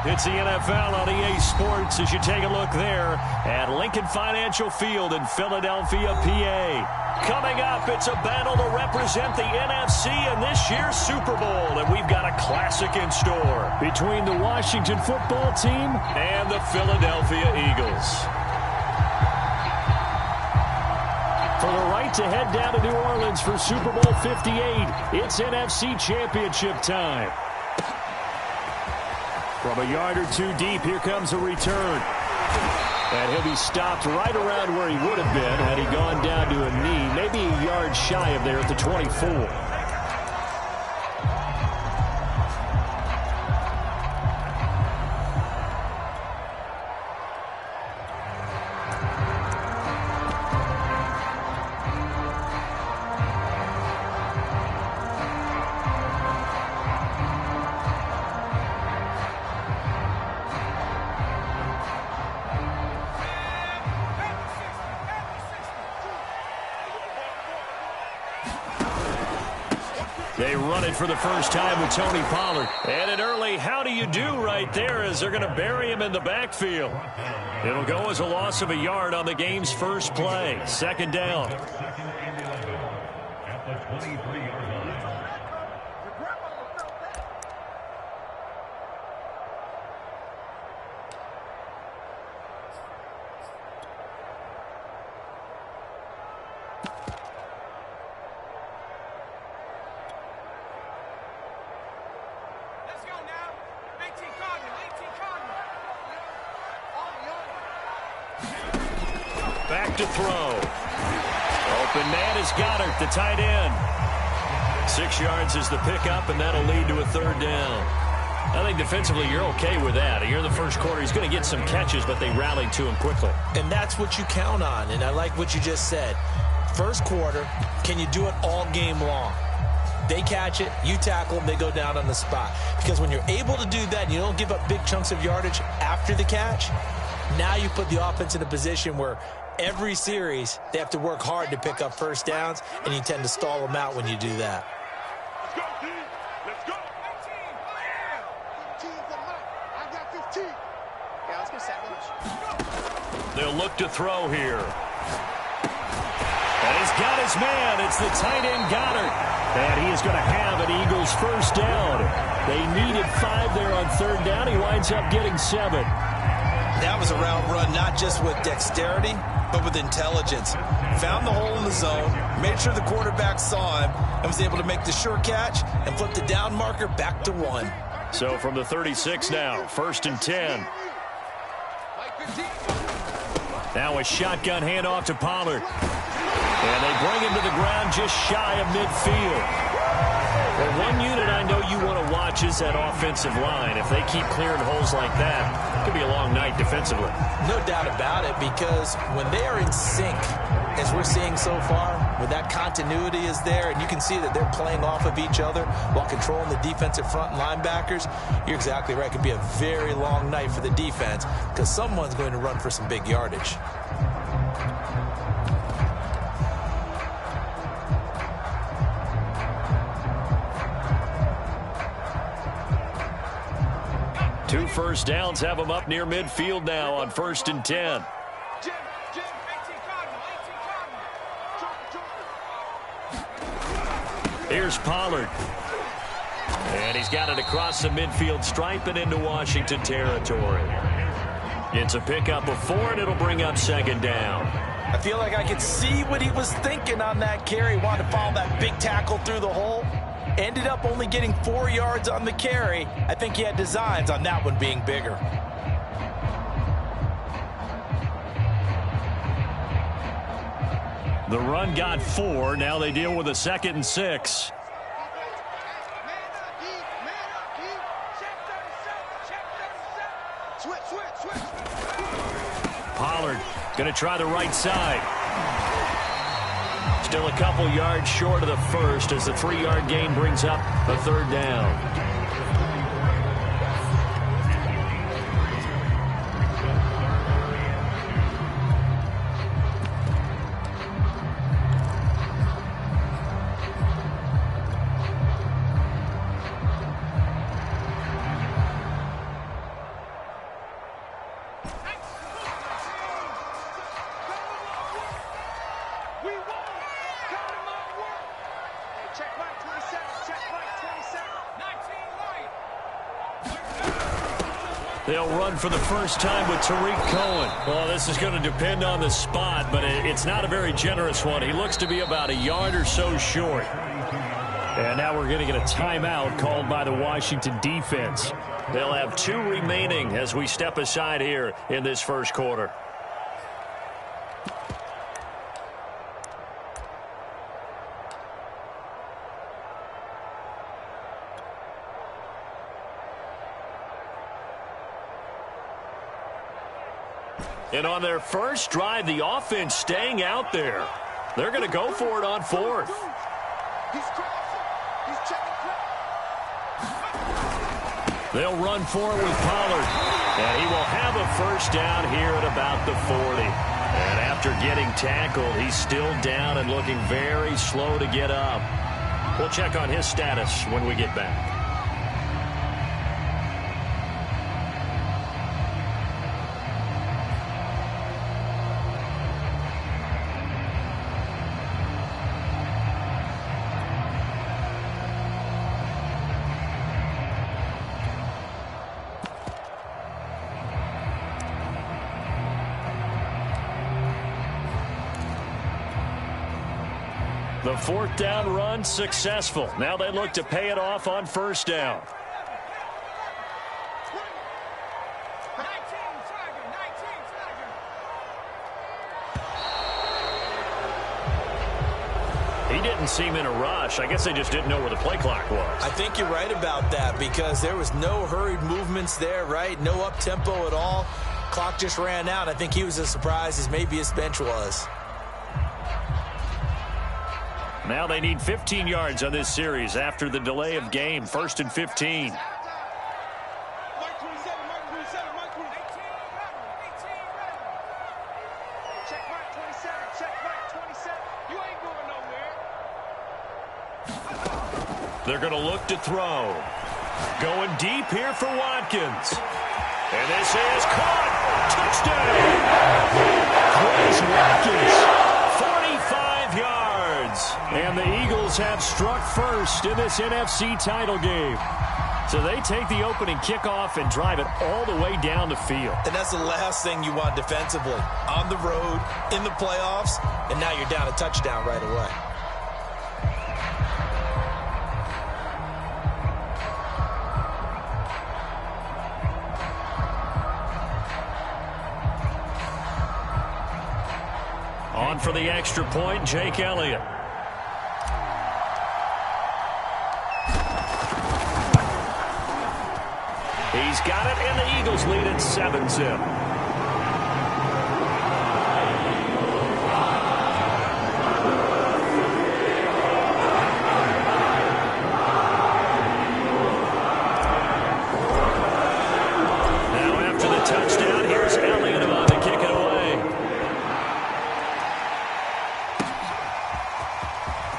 It's the NFL on EA Sports as you take a look there at Lincoln Financial Field in Philadelphia, PA. Coming up, it's a battle to represent the NFC in this year's Super Bowl, and we've got a classic in store between the Washington football team and the Philadelphia Eagles. For the right to head down to New Orleans for Super Bowl 58, it's NFC Championship time. From a yard or two deep, here comes a return. And he'll be stopped right around where he would have been had he gone down to a knee, maybe a yard shy of there at the 24. They run it for the first time with Tony Pollard. And an early how do you do right there as they're going to bury him in the backfield. It'll go as a loss of a yard on the game's first play. Second down. At the 23-yard line. Back to throw. Open man is Goddard, the tight end. 6 yards is the pickup, and that'll lead to a third down. I think defensively you're okay with that. Here in the first quarter, he's going to get some catches, but they rallied to him quickly. And that's what you count on, and I like what you just said. First quarter, can you do it all game long? They catch it, you tackle them, they go down on the spot. Because when you're able to do that and you don't give up big chunks of yardage after the catch, now you put the offense in a position where every series they have to work hard to pick up first downs, and you tend to stall them out when you do that. Let's go, team. Let's go. 15 for Mike. I got 15. Yeah, let's get set. They'll look to throw here. And he's got his man. It's the tight end Goddard. And he is going to have an Eagles first down. They needed 5 there on third down. He winds up getting 7. That was a route run, not just with dexterity, but with intelligence. Found the hole in the zone, made sure the quarterback saw him, and was able to make the sure catch and flip the down marker back to 1. So from the 36 now, first and 10. Now a shotgun handoff to Pollard. And they bring him to the ground just shy of midfield. Well, one unit I know you want to watch is that offensive line. If they keep clearing holes like that, it could be a long night defensively. No doubt about it, because when they are in sync, as we're seeing so far, when that continuity is there, and you can see that they're playing off of each other while controlling the defensive front and linebackers, you're exactly right. It could be a very long night for the defense because someone's going to run for some big yardage. Two first downs have them up near midfield now on first and 10. Here's Pollard. And he's got it across the midfield stripe and into Washington territory. It's a pickup of 4, and it'll bring up second down. I feel like I could see what he was thinking on that carry. Wanted to follow that big tackle through the hole. Ended up only getting 4 yards on the carry. I think he had designs on that one being bigger. The run got 4. Now they deal with a 2nd and 6. Pollard going to try the right side. Still a couple yards short of the first as the 3-yard gain brings up a third down. They'll run for the first time with Tariq Cohen. Well, this is going to depend on the spot, but it's not a very generous one. He looks to be about a yard or so short. And now we're going to get a timeout called by the Washington defense. They'll have 2 remaining as we step aside here in this first quarter. And on their first drive, the offense staying out there. They're going to go for it on 4th. He's crossing. He's checking crowd. They'll run for it with Pollard. And he will have a first down here at about the 40. And after getting tackled, he's still down and looking very slow to get up. We'll check on his status when we get back. The 4th down run successful. Now they look to pay it off on 1st down. He didn't seem in a rush. I guess they just didn't know where the play clock was. I think you're right about that because there was no hurried movements there, right? No up-tempo at all. Clock just ran out. I think he was as surprised as maybe his bench was. Now they need 15 yards on this series after the delay of game. 1st and 15. Mike 27, Mike 27, Mike 27. Check Mike 27, check Mike 27. You ain't going nowhere. They're going to look to throw. Going deep here for Watkins. And this is caught. Touchdown. Chris Watkins. 45 yards. And the Eagles have struck first in this NFC title game. So they take the opening kickoff and drive it all the way down the field. And that's the last thing you want defensively. On the road, in the playoffs, and now you're down a touchdown right away. On for the extra point, Jake Elliott. He's got it, and the Eagles lead at 7-0. Now after the touchdown, here's Elliott about to kick it away.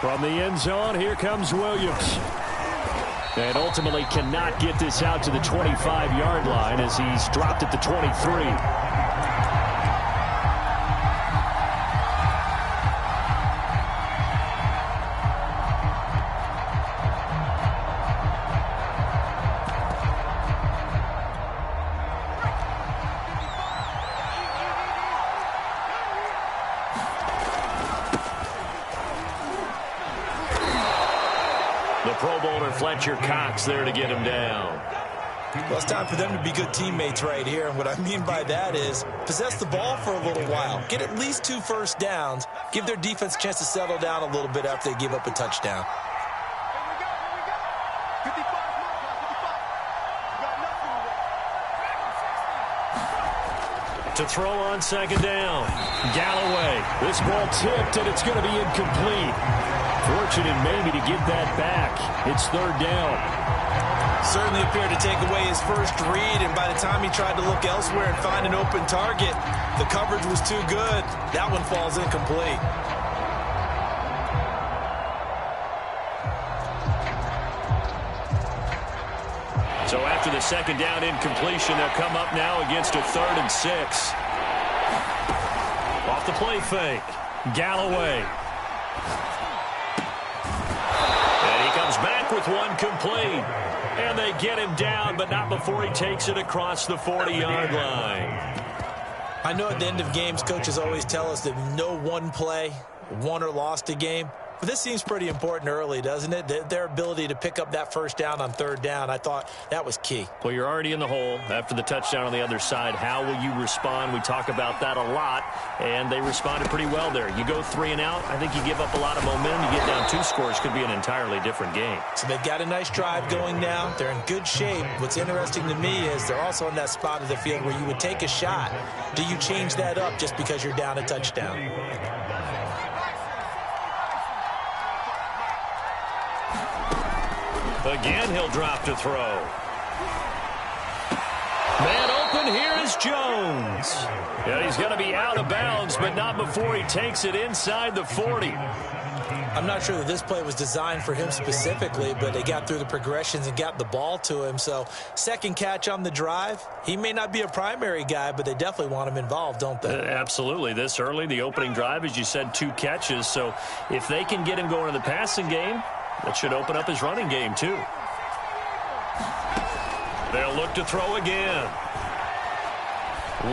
From the end zone, here comes Williams. And ultimately cannot get this out to the 25-yard line as he's dropped at the 23. Pro Bowler Fletcher Cox there to get him down. Well, it's time for them to be good teammates right here. And what I mean by that is possess the ball for a little while. Get at least 2 first downs. Give their defense a chance to settle down a little bit after they give up a touchdown. Here we go. 55, Mark, 55. You got nothing. To throw on 2nd down. Galloway. This ball tipped, and it's going to be incomplete. Fortunate maybe to get that back. It's 3rd down. Certainly appeared to take away his first read, and by the time he tried to look elsewhere and find an open target, the coverage was too good. That one falls incomplete. So after the 2nd down incompletion, they'll come up now against a 3rd and 6. Off the play fake. Galloway. And he comes back back with one complete. And they get him down, but not before he takes it across the 40-yard line. I know at the end of games, coaches always tell us that no one play won or lost a game. But this seems pretty important early, doesn't it? Their ability to pick up that first down on third down, I thought that was key. Well, you're already in the hole after the touchdown on the other side. How will you respond? We talk about that a lot, and they responded pretty well there. You go 3 and out, I think you give up a lot of momentum. You get down 2 scores, could be an entirely different game. So they've got a nice drive going now. They're in good shape. What's interesting to me is they're also in that spot of the field where you would take a shot. Do you change that up just because you're down a touchdown? Again, he'll drop to throw. Man open, here is Jones. Yeah, he's going to be out of bounds, but not before he takes it inside the 40. I'm not sure that this play was designed for him specifically, but they got through the progressions and got the ball to him. So second catch on the drive. He may not be a primary guy, but they definitely want him involved, don't they? Absolutely. This early, the opening drive, as you said, 2 catches. So if they can get him going in the passing game, that should open up his running game, too. They'll look to throw again.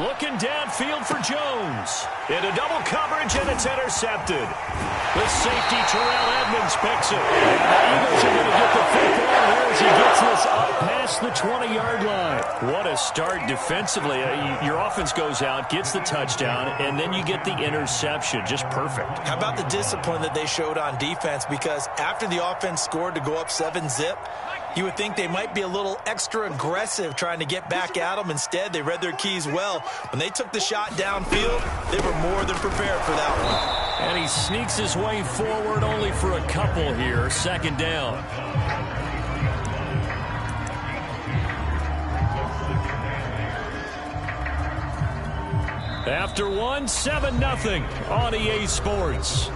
Looking downfield for Jones. Into double coverage, and it's intercepted. The safety, Terrell Edmonds, picks it. The Eagles are going to get the football here as he gets this up past the 20-yard line. What a start defensively. Your offense goes out, gets the touchdown, and then you get the interception. Just perfect. How about the discipline that they showed on defense? Because after the offense scored to go up 7-zip, you would think they might be a little extra aggressive trying to get back at them. Instead, they read their keys well. When they took the shot downfield, they were more than prepared for that one. And he sneaks his way forward only for a couple here. Second down. After one, 7-0 on EA Sports.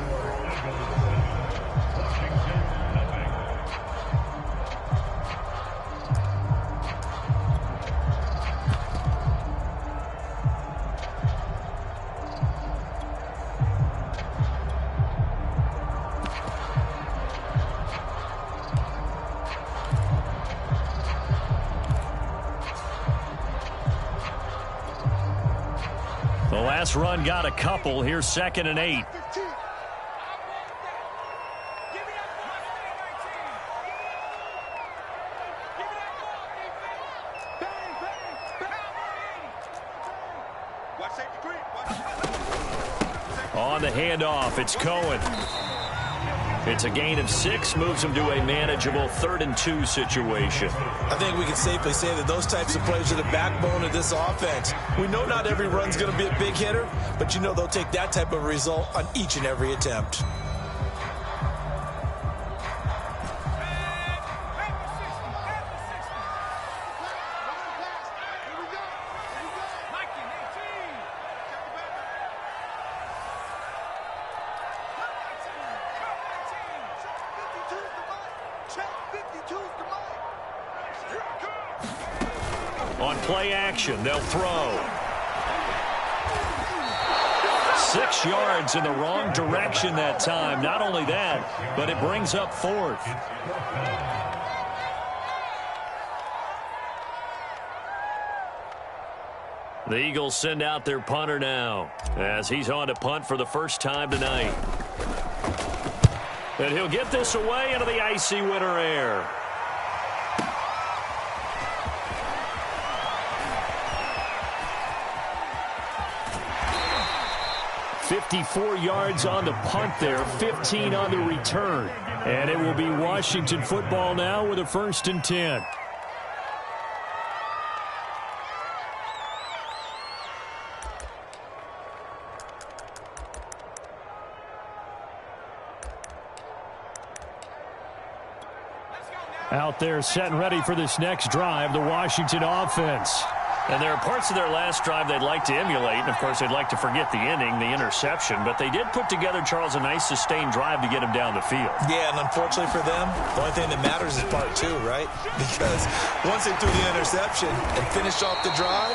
The last run got a couple. Here's 2nd and 8. On the handoff, it's Cohen. It's a gain of 6, moves him to a manageable 3rd and 2 situation. I think we can safely say that those types of plays are the backbone of this offense. We know not every run's going to be a big hitter, but you know they'll take that type of result on each and every attempt. On play action, they'll throw. 6 yards in the wrong direction that time. Not only that, but it brings up 4th. The Eagles send out their punter now as he's on to punt for the first time tonight. And he'll get this away into the icy winter air. 54 yards on the punt there, 15 on the return. And it will be Washington football now with a 1st and 10. Out there set and ready for this next drive, the Washington offense. And there are parts of their last drive they'd like to emulate. And, of course, they'd like to forget the inning, the interception. But they did put together, Charles, a nice sustained drive to get him down the field. Yeah, and unfortunately for them, the only thing that matters is part 2, right? Because once they threw the interception and finished off the drive,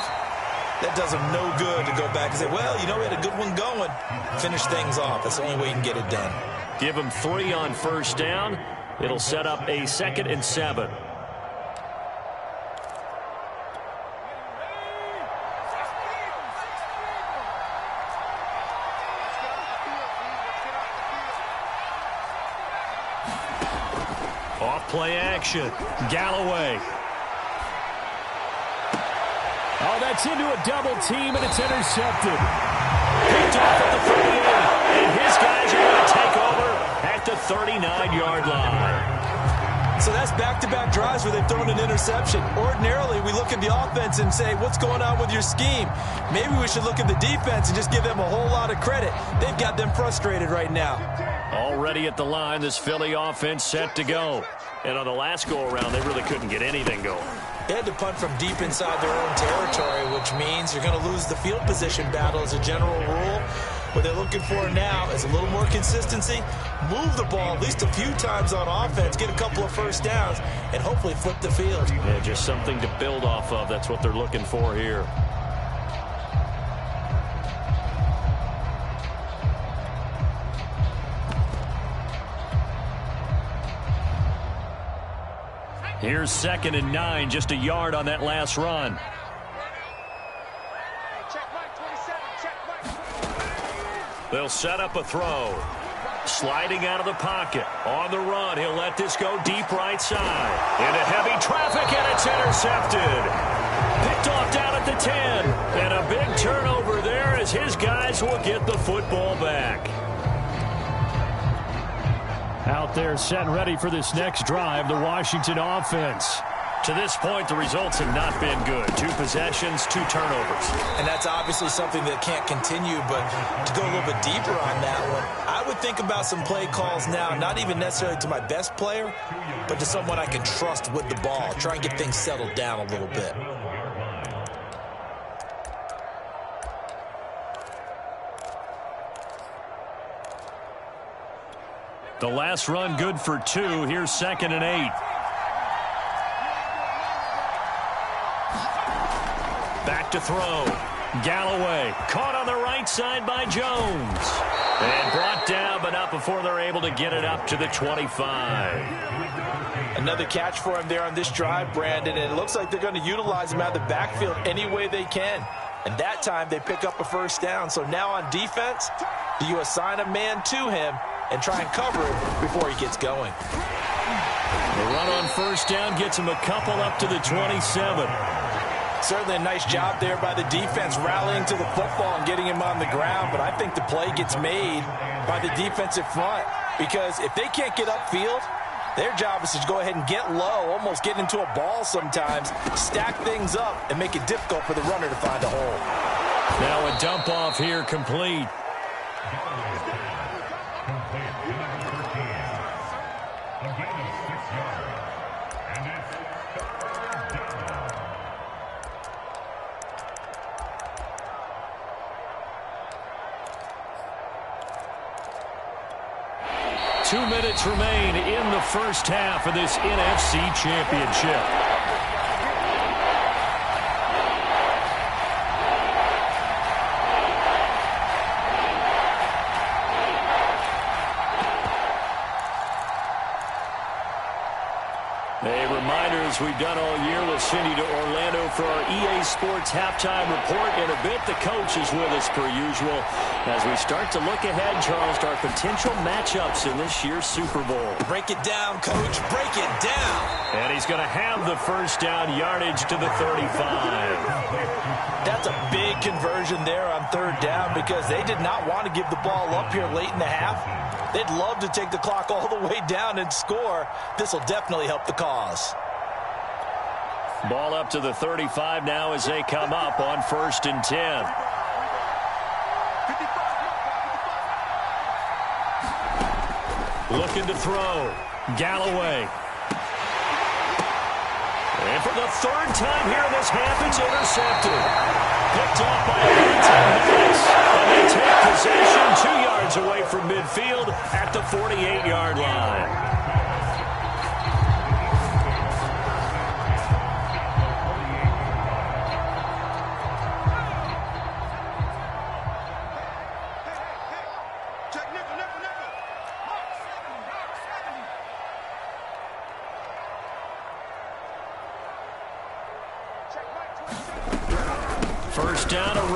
that does them no good to go back and say, well, you know, we had a good one going. Finish things off. That's the only way you can get it done. Give them 3 on 1st down. It'll set up a 2nd and 7. Off play action. Galloway. Oh, that's into a double team, and it's intercepted. Picked off at the 38, and his guys are going to take over at the 39-yard line. So that's back-to-back drives where they've thrown an interception. Ordinarily, we look at the offense and say, what's going on with your scheme? Maybe we should look at the defense and just give them a whole lot of credit. They've got them frustrated right now. Already at the line, this Philly offense set to go. And on the last go-around, they really couldn't get anything going. They had to punt from deep inside their own territory, which means you're going to lose the field position battle as a general rule. What they're looking for now is a little more consistency, move the ball at least a few times on offense, get a couple of first downs, and hopefully flip the field. Yeah, just something to build off of. That's what they're looking for here. Here's 2nd and 9, just a yard on that last run. They'll set up a throw. Sliding out of the pocket. On the run, he'll let this go deep right side. Into heavy traffic, and it's intercepted. Picked off down at the 10. And a big turnover there as his guys will get the football back. Out there set and ready for this next drive, the Washington offense. To this point, the results have not been good. 2 possessions, 2 turnovers. And that's obviously something that can't continue, but to go a little bit deeper on that one, I would think about some play calls now, not even necessarily to my best player, but to someone I can trust with the ball. Try and get things settled down a little bit. The last run good for 2. Here's 2nd and 8. Back to throw. Galloway caught on the right side by Jones. And brought down, but not before they're able to get it up to the 25. Another catch for him there on this drive, Brandon, and it looks like they're going to utilize him out of the backfield any way they can. And that time they pick up a first down. So now on defense, do you assign a man to him and try and cover it before he gets going? The run on first down gets him a couple up to the 27. Certainly a nice job there by the defense rallying to the football and getting him on the ground, but I think the play gets made by the defensive front because if they can't get upfield, their job is to go ahead and get low, almost get into a ball sometimes, stack things up, and make it difficult for the runner to find a hole. Now a dump off here complete. 2 minutes remain in the first half of this NFC Championship. A reminder, as we've done all year, we'll send you to Orlando for our EA Sports halftime report. In a bit, the coach is with us per usual as we start to look ahead, Charles, to our potential matchups in this year's Super Bowl. Break it down, Coach. Break it down. And he's going to have the first down yardage to the 35. That's a big conversion there on third down because they did not want to give the ball up here late in the half. They'd love to take the clock all the way down and score. This will definitely help the cause. Ball up to the 35 now as they come up on 1st and 10. Looking to throw. Galloway. And for the 3rd time here in this half, it's intercepted. Picked off by Max. And they take possession 2 yards away from midfield at the 48-yard line.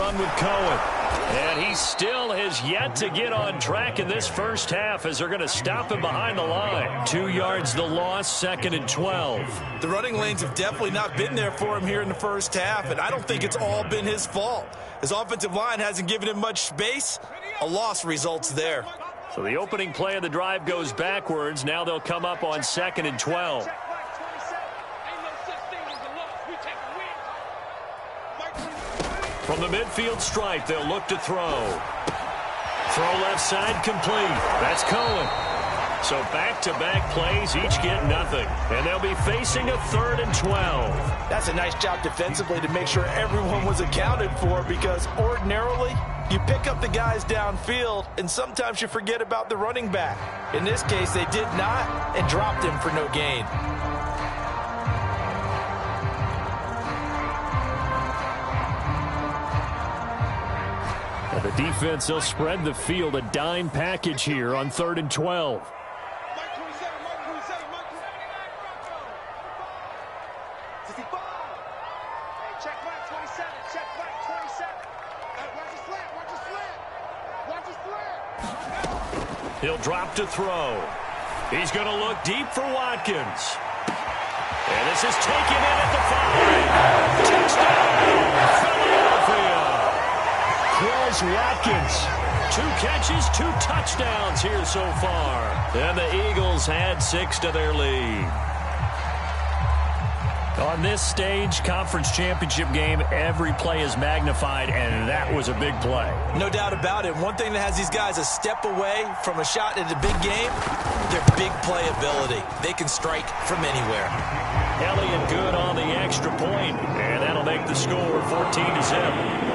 run with Cohen. And he still has yet to get on track in this first half as they're going to stop him behind the line. 2 yards the loss, 2nd and 12. The running lanes have definitely not been there for him here in the first half, and I don't think it's all been his fault. His offensive line hasn't given him much space. A loss results there. So the opening play of the drive goes backwards. Now they'll come up on 2nd and 12. From the midfield stripe, they'll look to throw. Throw left side complete. That's Cohen. So back-to-back plays, each get nothing. And they'll be facing a 3rd and 12. That's a nice job defensively to make sure everyone was accounted for, because ordinarily you pick up the guys downfield and sometimes you forget about the running back. In this case, they did not and dropped him for no gain. The defense, they'll spread the field, a dime package here on 3rd and 12. Check back 27. Check back 27. Watch the slant. Watch the slant. Watch the slant. He'll drop to throw. He's going to look deep for Watkins. And this is taken in at the 5. Touchdown, Philadelphia. Quez Watkins. 2 catches, 2 touchdowns here so far. And the Eagles add 6 to their lead. On this stage, conference championship game, every play is magnified, and that was a big play. No doubt about it. One thing that has these guys a step away from a shot at the big game, their big play ability. They can strike from anywhere. Elliott good on the extra point, and that'll make the score 14-0.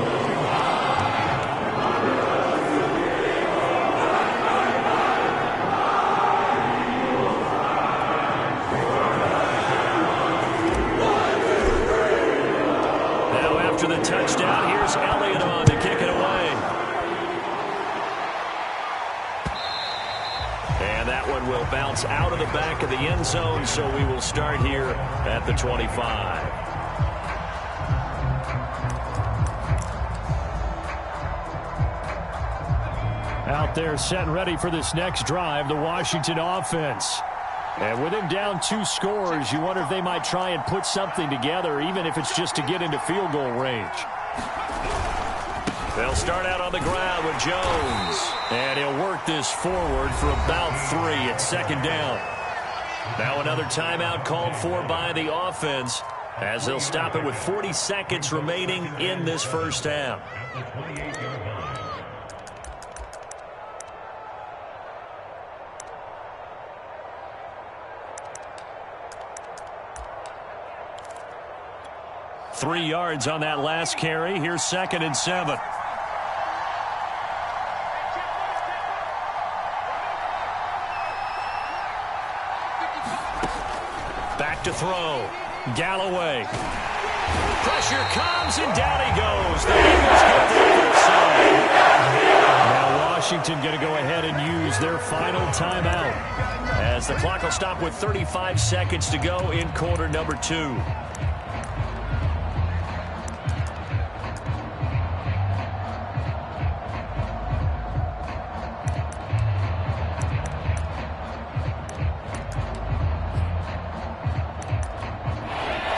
After the touchdown, here's Elliott on to kick it away. And that one will bounce out of the back of the end zone, so we will start here at the 25. Out there set and ready for this next drive, the Washington offense. And with him down 2 scores, you wonder if they might try and put something together, even if it's just to get into field goal range. They'll start out on the ground with Jones. And he'll work this forward for about 3 at 2nd down. Now another timeout called for by the offense, as they'll stop it with 40 seconds remaining in this first half. 3 yards on that last carry. Here's 2nd and 7. Back to throw. Galloway. Pressure comes, and down he goes. The Eagles get the other side. Now Washington going to go ahead and use their final timeout, as the clock will stop with 35 seconds to go in quarter number 2.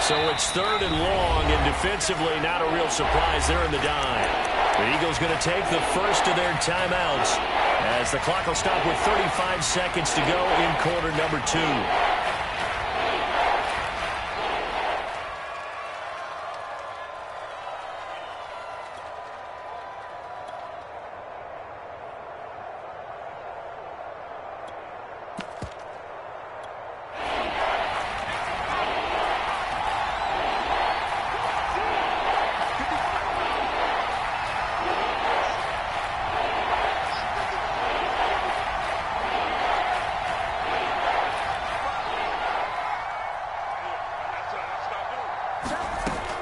So it's 3rd and long, and defensively not a real surprise. They're in the dime. The Eagles going to take the first of their timeouts, as the clock will stop with 35 seconds to go in quarter number 2.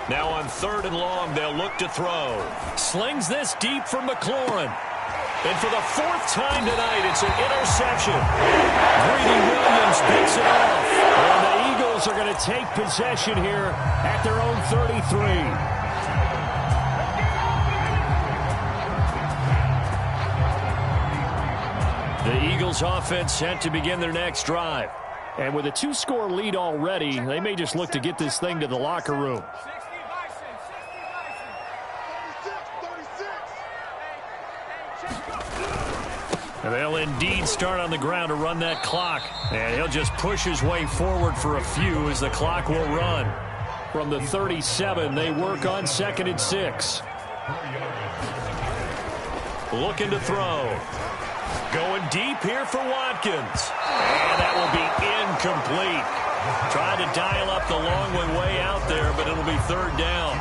Now on 3rd and long, they'll look to throw. Slings this deep for McLaurin. And for the 4th time tonight, it's an interception. Greedy Williams picks it off. And the Eagles are going to take possession here at their own 33. The Eagles offense set to begin their next drive. And with a 2-score lead already, they may just look to get this thing to the locker room. 36. And they'll indeed start on the ground to run that clock. And he'll just push his way forward for a few as the clock will run. From the 37, they work on 2nd and 6. Looking to throw. Going deep here for Watkins. And that will be incomplete. Trying to dial up the long way out there, but it'll be 3rd down.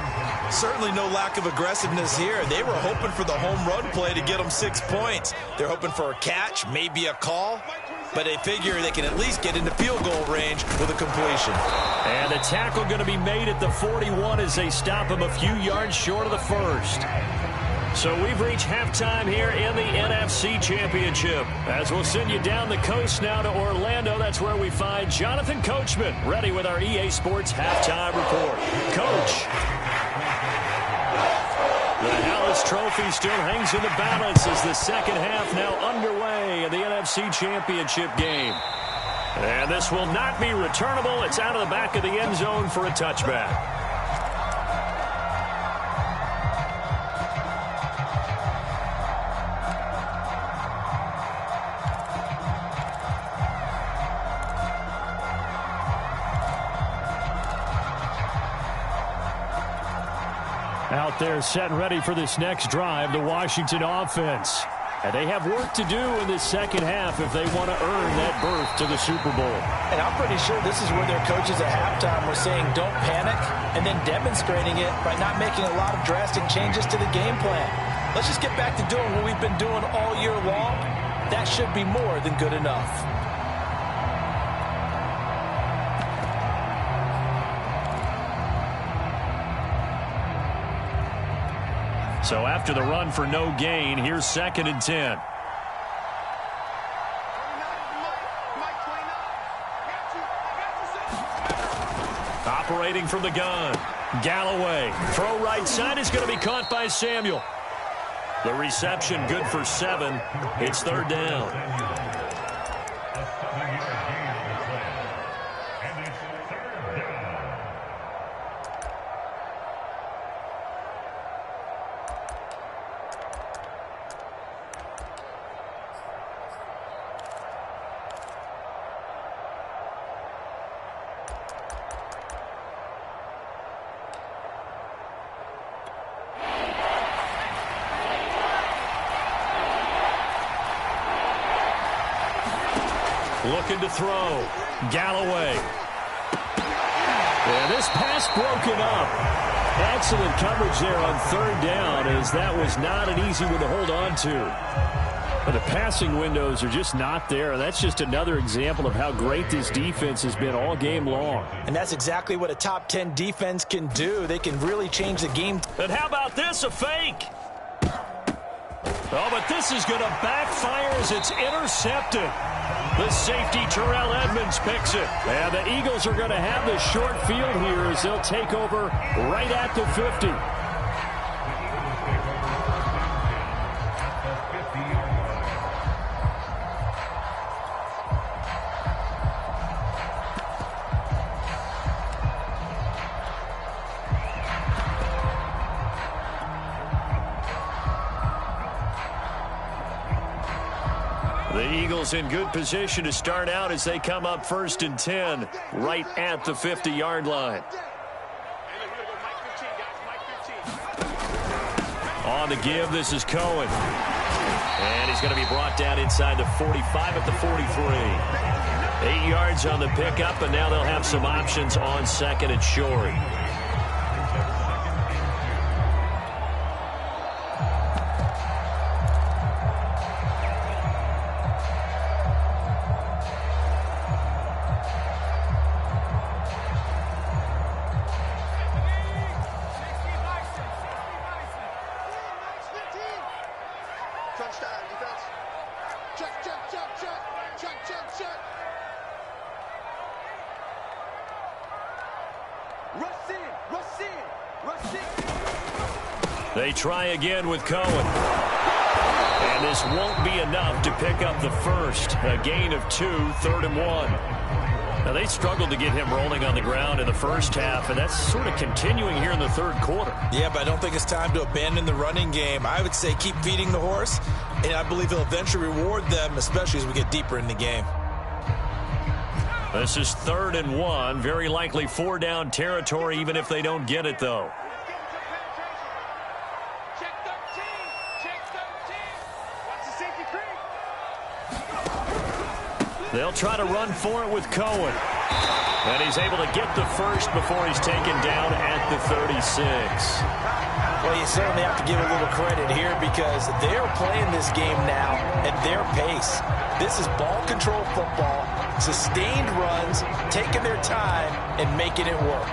Certainly no lack of aggressiveness here. They were hoping for the home run play to get them 6 points. They're hoping for a catch, maybe a call, but they figure they can at least get into field goal range with a completion. And the tackle going to be made at the 41 as they stop him a few yards short of the 1st. So we've reached halftime here in the NFC Championship. As we'll send you down the coast now to Orlando, that's where we find Jonathan Coachman, ready with our EA Sports Halftime Report. Coach. The Hallis Trophy still hangs in the balance as the second half now underway in the NFC Championship game. And this will not be returnable. It's out of the back of the end zone for a touchback. Out there set and ready for this next drive, the Washington offense. And they have work to do in this second half if they want to earn that berth to the Super Bowl. And I'm pretty sure this is where their coaches at halftime were saying don't panic, and then demonstrating it by not making a lot of drastic changes to the game plan. Let's just get back to doing what we've been doing all year long. That should be more than good enough. So after the run for no gain, here's 2nd and 10. Operating from the gun. Galloway. Throw right side is going to be caught by Samuel. The reception good for 7. It's 3rd down. Looking to throw. Galloway. And this pass broken up. Excellent coverage there on 3rd down, as that was not an easy one to hold on to. But the passing windows are just not there. That's just another example of how great this defense has been all game long. And that's exactly what a top 10 defense can do. They can really change the game. And how about this, a fake? Oh, but this is going to backfire as it's intercepted. The safety, Terrell Edmonds, picks it. And the Eagles are going to have the short field here as they'll take over right at the 50. The Eagles in good position to start out as they come up 1st and 10 right at the 50-yard line. On the give, this is Cohen. And he's going to be brought down inside the 45 at the 43. 8 yards on the pickup, and now they'll have some options on 2nd and short. They try again with Cohen. And this won't be enough to pick up the first. A gain of 2, 3rd and 1. Now, they struggled to get him rolling on the ground in the first half, and that's sort of continuing here in the third quarter. Yeah, but I don't think it's time to abandon the running game. I would say keep feeding the horse, and I believe he'll eventually reward them, especially as we get deeper in the game. This is 3rd and 1. Very likely 4-down territory, even if they don't get it, though. Check 13. Check 13. Watch the safety creep. They'll try to run for it with Cohen. And he's able to get the first before he's taken down at the 36. Well, you certainly have to give a little credit here because they're playing this game now at their pace. This is ball control football, sustained runs, taking their time, and making it work.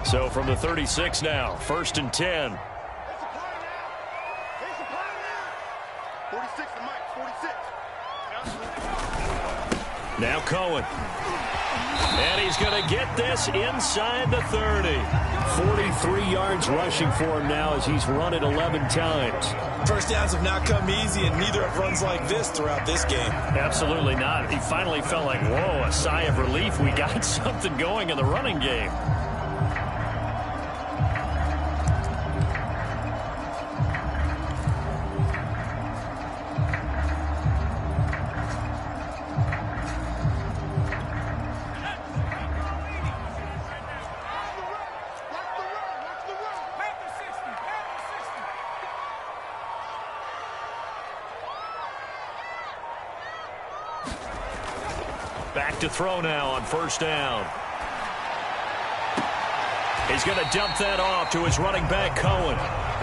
So from the 36 now, 1st and 10. They supply now. 46 to Mike, 46. Now Cohen. And he's going to get this inside the 30. 43 yards rushing for him now as he's run it 11 times. First downs have not come easy, and neither have runs like this throughout this game. Absolutely not. He finally felt like, whoa, a sigh of relief. We got something going in the running game. Back to throw now on 1st down. He's going to dump that off to his running back, Cohen.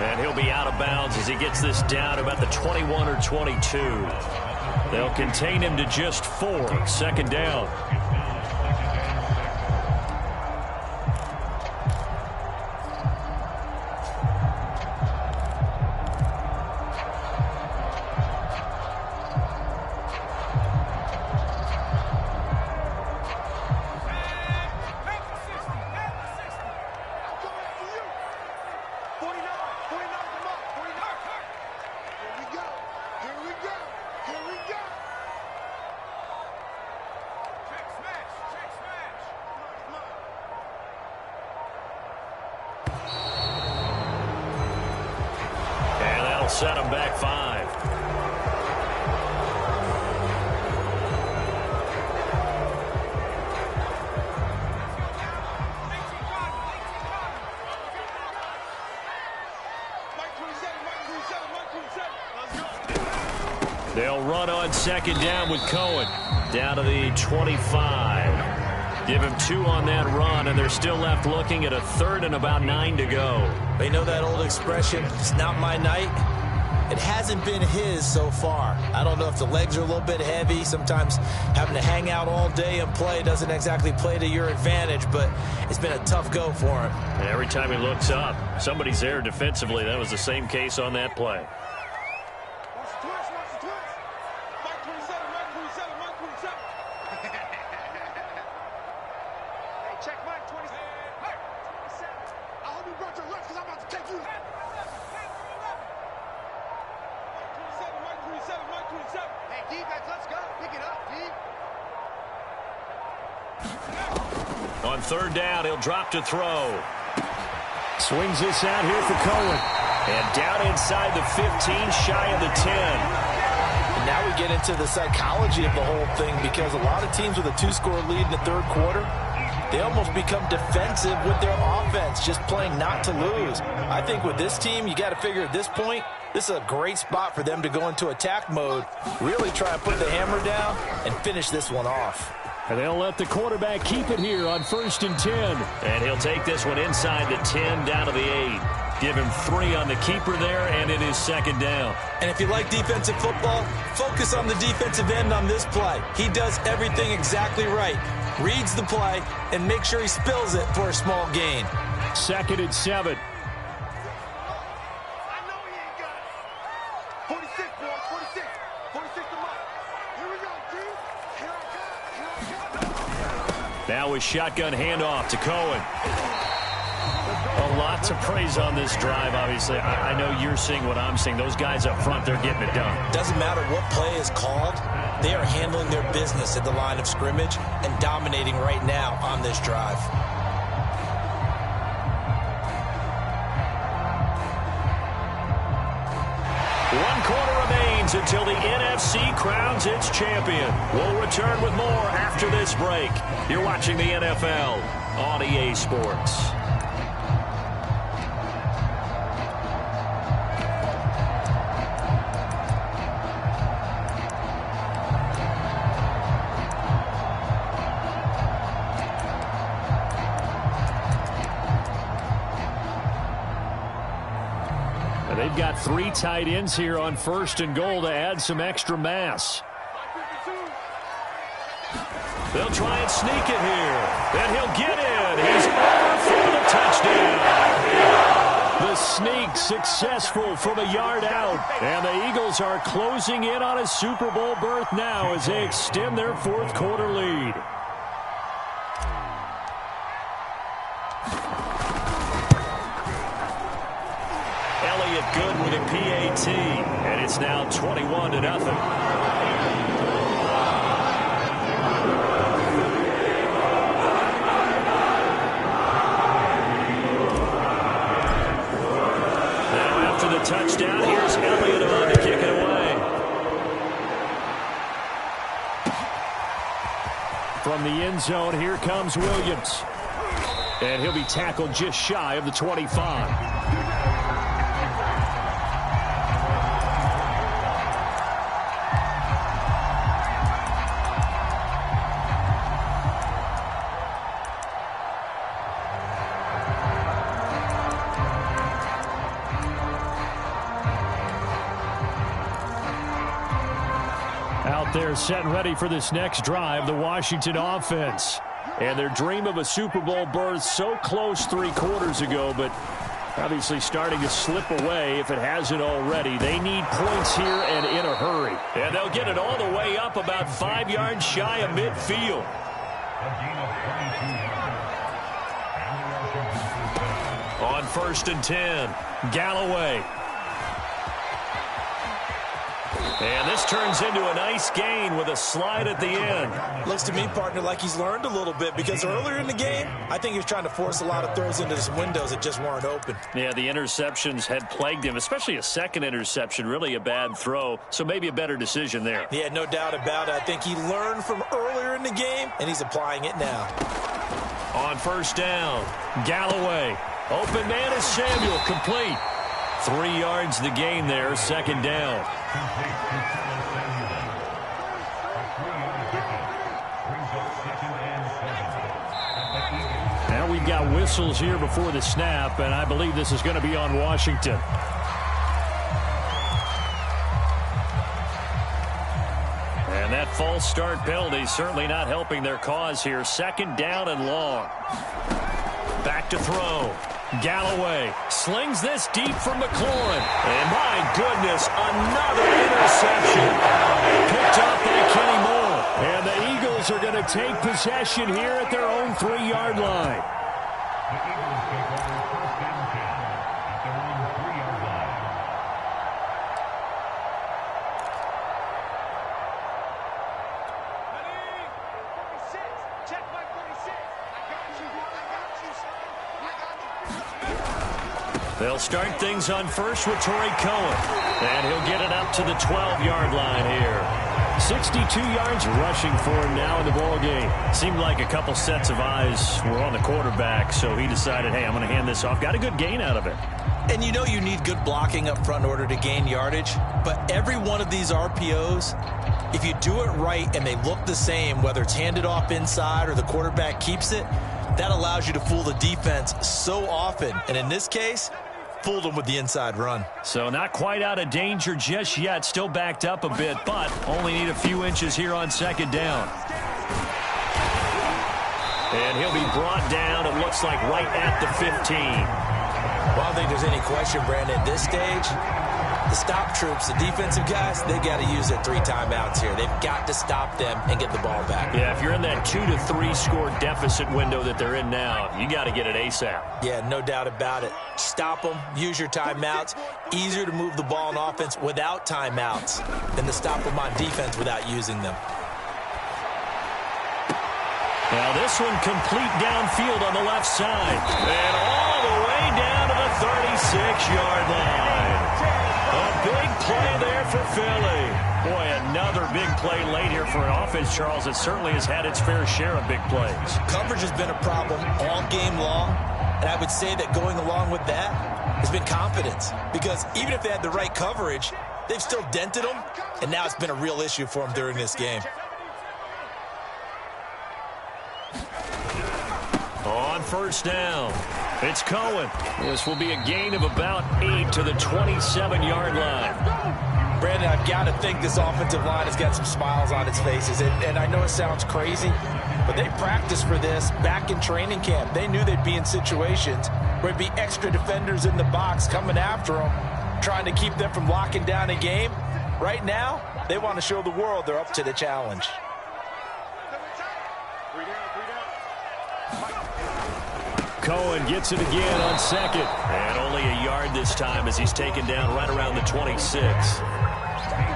And he'll be out of bounds as he gets this down about the 21 or 22. They'll contain him to just 4. 2nd down. Set him back 5. They'll run on 2nd down with Cohen. Down to the 25. Give him 2 on that run, and they're still left looking at a 3rd and about 9 to go. They know that old expression, it's not my night. It hasn't been his so far. I don't know if the legs are a little bit heavy. Sometimes having to hang out all day and play doesn't exactly play to your advantage, but it's been a tough go for him. And every time he looks up, somebody's there defensively. That was the same case on that play. On 3rd down, he'll drop to throw. Swings this out here for Cohen. And down inside the 15, shy of the 10. And now we get into the psychology of the whole thing because a lot of teams with a 2-score lead in the 3rd quarter, they almost become defensive with their offense, just playing not to lose. I think with this team, you got to figure at this point, this is a great spot for them to go into attack mode, really try and put the hammer down and finish this one off. And they'll let the quarterback keep it here on 1st and 10. And he'll take this one inside the 10 down to the 8. Give him 3 on the keeper there, and it is 2nd down. And if you like defensive football, focus on the defensive end on this play. He does everything exactly right. Reads the play and make sure he spills it for a small gain. 2nd and 7. Now a shotgun handoff to Cohen. A lot to praise on this drive, obviously. I know you're seeing what I'm seeing. Those guys up front, they're getting it done. Doesn't matter what play is called. They are handling their business at the line of scrimmage and dominating right now on this drive. One quarter remains until the NFC crowns its champion. We'll return with more after this break. You're watching the NFL on EA Sports. They've got 3 tight ends here on 1st and goal to add some extra mass. They'll try and sneak it here. And he'll get in. He's over for the touchdown. The sneak successful from a yard out. And the Eagles are closing in on a Super Bowl berth now as they extend their 4th quarter lead. Good with a PAT, and it's now 21-0. Now after the touchdown, here's Elliott on to kick it away. From the end zone, here comes Williams. And he'll be tackled just shy of the 25. Out there set and ready for this next drive, the Washington offense. And their dream of a Super Bowl berth so close 3 quarters ago, but obviously starting to slip away if it hasn't already. They need points here and in a hurry. And they'll get it all the way up about 5 yards shy of midfield. On 1st and 10, Galloway. And this turns into a nice gain with a slide at the end. Looks to me, partner, like he's learned a little bit because earlier in the game, I think he was trying to force a lot of throws into some windows that just weren't open. Yeah, the interceptions had plagued him, especially a second interception, really a bad throw. So maybe a better decision there. Yeah, no doubt about it. I think he learned from earlier in the game, and he's applying it now. On 1st down, Galloway. Open man is Samuel, complete. 3 yards the gain there, 2nd down. Now we've got whistles here before the snap, and I believe this is going to be on Washington. And that false start penalty certainly not helping their cause here. 2nd down and long. Back to throw. Galloway slings this deep from McLaurin. And my goodness, another interception. Picked up by Kenny Moore. And the Eagles are going to take possession here at their own 3-yard line. They'll start things on 1st with Torrey Cohen. And he'll get it up to the 12-yard line here. 62 yards rushing for him now in the ballgame. Seemed like a couple sets of eyes were on the quarterback, so he decided, hey, I'm going to hand this off. Got a good gain out of it. And you know you need good blocking up front in order to gain yardage. But every one of these RPOs, if you do it right and they look the same, whether it's handed off inside or the quarterback keeps it, that allows you to fool the defense so often. And in this case, fooled them with the inside run. So not quite out of danger just yet. Still backed up a bit, but only need a few inches here on 2nd down. And he'll be brought down, it looks like, right at the 15. Well, I don't think there's any question, Brandon, at this stage, The stop troops, the defensive guys, they got to use their 3 timeouts here. They've got to stop them and get the ball back. Yeah, if you're in that 2 to 3 score deficit window that they're in now, you got to get it ASAP. Yeah, no doubt about it. Stop them, use your timeouts. Easier to move the ball on offense without timeouts than to stop them on defense without using them. Now this one complete downfield on the left side. And all the way down to the 36-yard line. A big play there for Philly. Boy, another big play late here for an offense, Charles, that certainly has had its fair share of big plays. Coverage has been a problem all game long, and I would say that going along with that has been confidence. Because even if they had the right coverage, they've still dented them, and now it's been a real issue for them during this game. On first down, it's Cohen. This will be a gain of about 8 to the 27-yard line. Brandon, I've got to think this offensive line has got some smiles on its faces. And I know it sounds crazy, but they practiced for this back in training camp. They knew they'd be in situations where there'd be extra defenders in the box coming after them, trying to keep them from locking down a game. Right now, they want to show the world they're up to the challenge. Cohen gets it again on second. And only a yard this time as he's taken down right around the 26.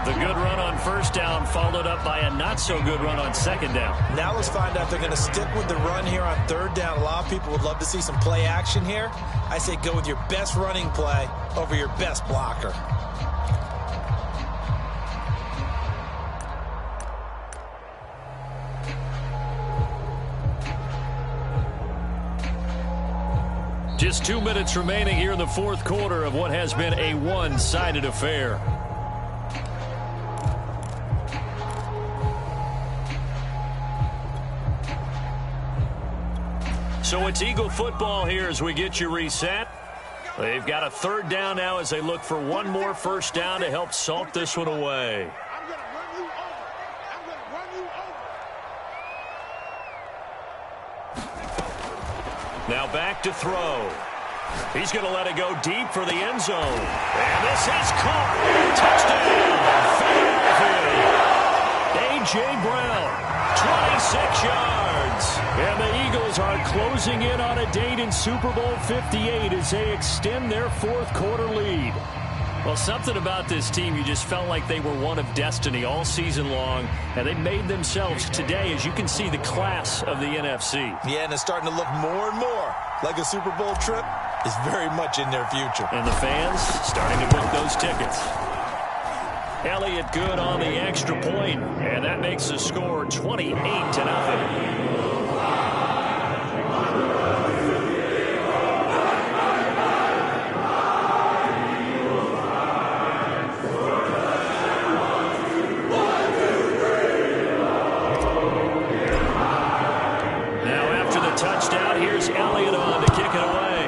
The good run on first down followed up by a not-so-good run on second down. Now let's find out if they're going to stick with the run here on third down. A lot of people would love to see some play action here. I say go with your best running play over your best blocker. Just 2 minutes remaining here in the fourth quarter of what has been a one-sided affair. So it's Eagle football here as we get you reset. They've got a third down now as they look for one more first down to help salt this one away. I'm going to run you over. I'm going to run you over. Now back to throw. He's going to let it go deep for the end zone. And this is caught. Touchdown, Philadelphia. A.J. Brown, 26 yards. And the Eagles are closing in on a date in Super Bowl 58 as they extend their fourth quarter lead. Well, something about this team, you just felt like they were one of destiny all season long, and they made themselves today, as you can see, the class of the NFC. Yeah, and it's starting to look more and more like a Super Bowl trip is very much in their future. And the fans starting to book those tickets. Elliott good on the extra point, and that makes the score 28-0. Touchdown. Here's Elliott on to kick it away.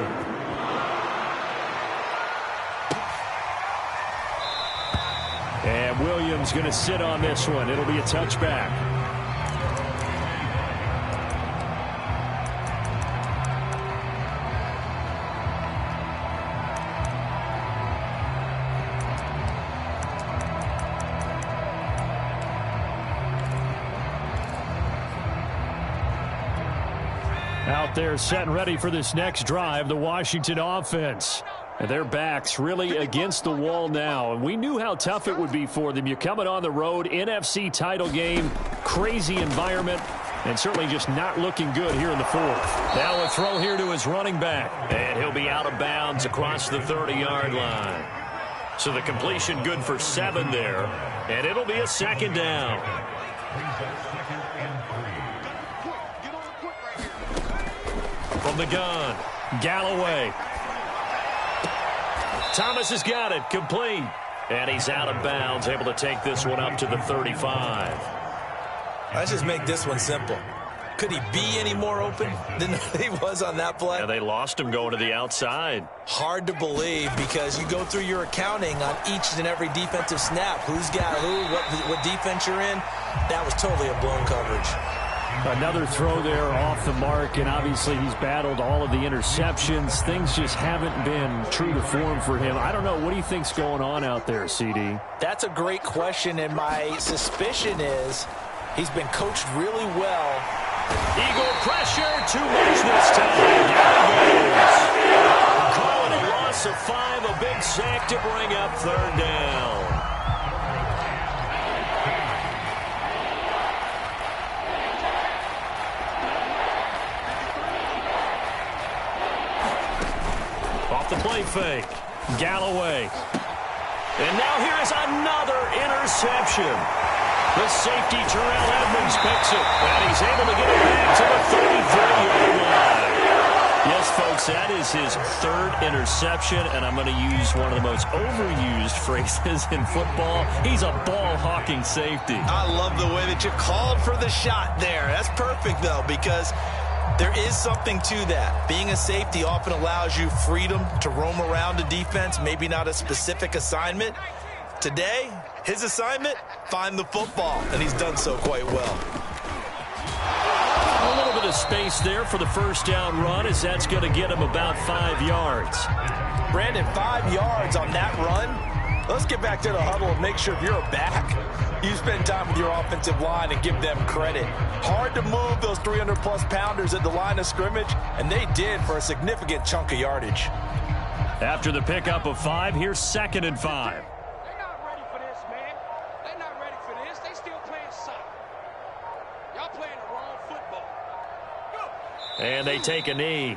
And Williams going to sit on this one. It'll be a touchback. Out there set and ready for this next drive, the Washington offense. And their backs really against the wall now. And we knew how tough it would be for them. You're coming on the road, NFC title game, crazy environment, and certainly just not looking good here in the fourth. Now a throw here to his running back. And he'll be out of bounds across the 30-yard line. So the completion good for 7 there. And it'll be a second down. From the gun, Galloway. Thomas has got it, complete. And he's out of bounds, able to take this one up to the 35. Let's just make this one simple. Could he be any more open than he was on that play? Yeah, they lost him going to the outside. Hard to believe because you go through your accounting on each and every defensive snap. Who's got who, what defense you're in. That was totally a blown coverage. Another throw there off the mark, and obviously he's battled all of the interceptions. Things just haven't been true to form for him. I don't know. What do you think's going on out there, CD? That's a great question, and my suspicion is he's been coached really well. Eagle pressure, too much this time. Down goes. Calling a loss of 5, a big sack to bring up 3rd down. Off the play fake. Galloway. And now here is another interception. The safety, Terrell Edmonds, picks it. And he's able to get it back to the 33-yard line. Yes, folks, that is his 3rd interception, and I'm going to use one of the most overused phrases in football. He's a ball-hawking safety. I love the way that you called for the shot there. That's perfect, though, because there is something to that. Being a safety often allows you freedom to roam around a defense, maybe not a specific assignment. Today, his assignment, find the football, and he's done so quite well. A little bit of space there for the 1st down run, as that's going to get him about 5 yards. Brandon, 5 yards on that run. Let's get back to the huddle and make sure if you're a back, you spend time with your offensive line and give them credit. Hard to move those 300-plus pounders at the line of scrimmage, and they did for a significant chunk of yardage. After the pickup of 5, here's 2nd and 5. They're not ready for this, man. They're not ready for this. They still playing soccer. Y'all playing the wrong football. Go. And they take a knee.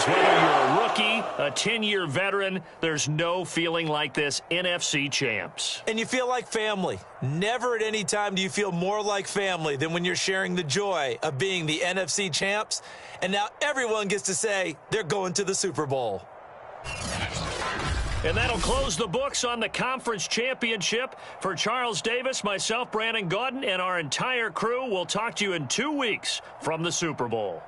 Whether you're a rookie, a 10-year veteran, there's no feeling like this NFC champs. And you feel like family. Never at any time do you feel more like family than when you're sharing the joy of being the NFC champs. And now everyone gets to say they're going to the Super Bowl. And that'll close the books on the conference championship. For Charles Davis, myself, Brandon Gaudin, and our entire crew, we'll talk to you in 2 weeks from the Super Bowl.